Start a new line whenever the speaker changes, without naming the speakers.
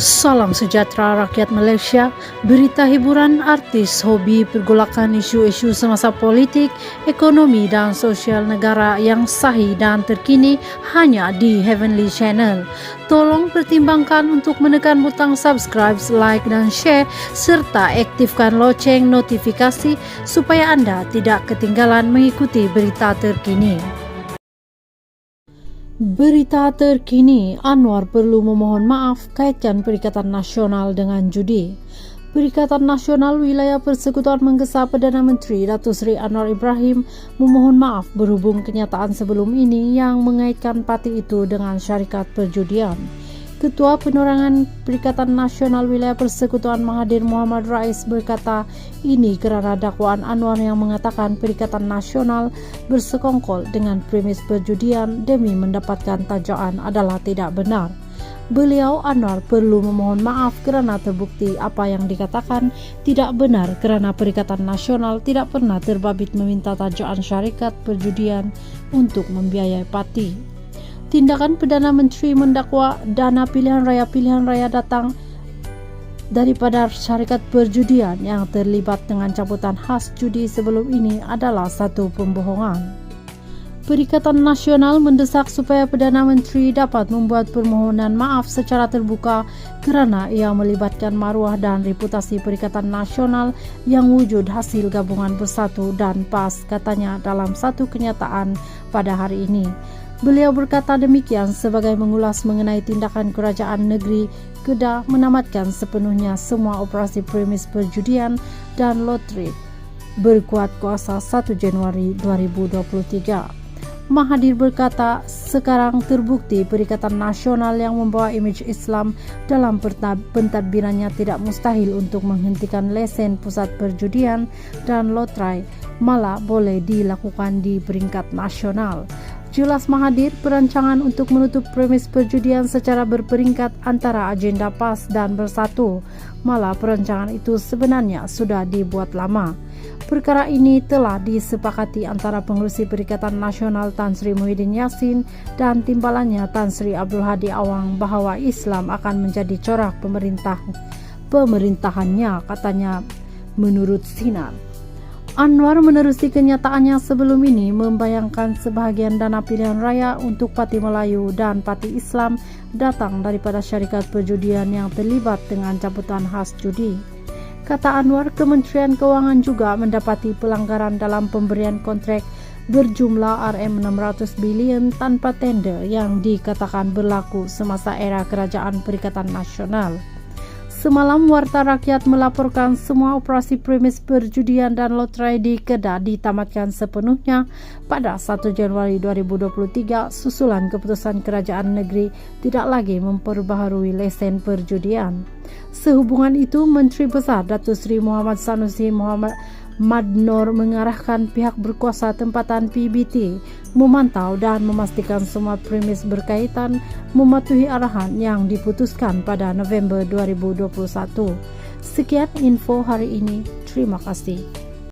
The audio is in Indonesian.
Salam sejahtera rakyat Malaysia. Berita hiburan, artis hobi pergolakan isu-isu semasa politik, ekonomi dan sosial negara yang sahih dan terkini hanya di Heavenly Channel. Tolong pertimbangkan untuk menekan butang subscribe, like dan share serta aktifkan loceng notifikasi supaya Anda tidak ketinggalan mengikuti berita terkini. Berita terkini, Anwar perlu memohon maaf kaitkan Perikatan Nasional dengan judi. Perikatan Nasional Wilayah Persekutuan menggesa Perdana Menteri Datuk Seri Anwar Ibrahim memohon maaf berhubung kenyataan sebelum ini yang mengaitkan parti itu dengan syarikat perjudian. Ketua Penerangan Perikatan Nasional Wilayah Persekutuan Mahathir Mohamad Rais berkata ini kerana dakwaan Anwar yang mengatakan Perikatan Nasional bersekongkol dengan premis perjudian demi mendapatkan tajaan adalah tidak benar. Beliau Anwar perlu memohon maaf kerana terbukti apa yang dikatakan tidak benar kerana Perikatan Nasional tidak pernah terbabit meminta tajaan syarikat perjudian untuk membiayai parti. Tindakan Perdana Menteri mendakwa dana pilihan raya datang daripada syarikat perjudian yang terlibat dengan cabutan khas judi sebelum ini adalah satu pembohongan. Perikatan Nasional mendesak supaya Perdana Menteri dapat membuat permohonan maaf secara terbuka kerana ia melibatkan maruah dan reputasi Perikatan Nasional yang wujud hasil gabungan Bersatu dan PAS, katanya dalam satu kenyataan pada hari ini. Beliau berkata demikian sebagai mengulas mengenai tindakan kerajaan negeri Kedah menamatkan sepenuhnya semua operasi premis perjudian dan loteri berkuat kuasa 1 Januari 2023. Mahathir berkata sekarang terbukti Perikatan Nasional yang membawa imej Islam dalam pentadbirannya tidak mustahil untuk menghentikan lesen pusat perjudian dan loteri, malah boleh dilakukan di peringkat nasional. Jelas Mahathir perancangan untuk menutup premis perjudian secara berperingkat antara agenda PAS dan Bersatu. Malah perancangan itu sebenarnya sudah dibuat lama. Perkara ini telah disepakati antara pengerusi Perikatan Nasional Tan Sri Muhyiddin Yassin dan timbalannya Tan Sri Abdul Hadi Awang bahawa Islam akan menjadi corak pemerintahannya, katanya menurut Sinar. Anwar menerusi kenyataannya sebelum ini membayangkan sebahagian dana pilihan raya untuk Parti Melayu dan Parti Islam datang daripada syarikat perjudian yang terlibat dengan cabutan khas judi. Kata Anwar, Kementerian Kewangan juga mendapati pelanggaran dalam pemberian kontrak berjumlah RM600 bilion tanpa tender yang dikatakan berlaku semasa era Kerajaan Perikatan Nasional. Semalam Warta Rakyat melaporkan semua operasi premis perjudian dan loteri di Kedah ditamatkan sepenuhnya pada 1 Januari 2023 susulan keputusan kerajaan negeri tidak lagi memperbaharui lesen perjudian. Sehubungan itu, Menteri Besar Datuk Seri Muhammad Sanusi Muhammad Madnor mengarahkan pihak berkuasa tempatan PBT memantau dan memastikan semua premis berkaitan mematuhi arahan yang diputuskan pada November 2021. Sekian info hari ini. Terima kasih.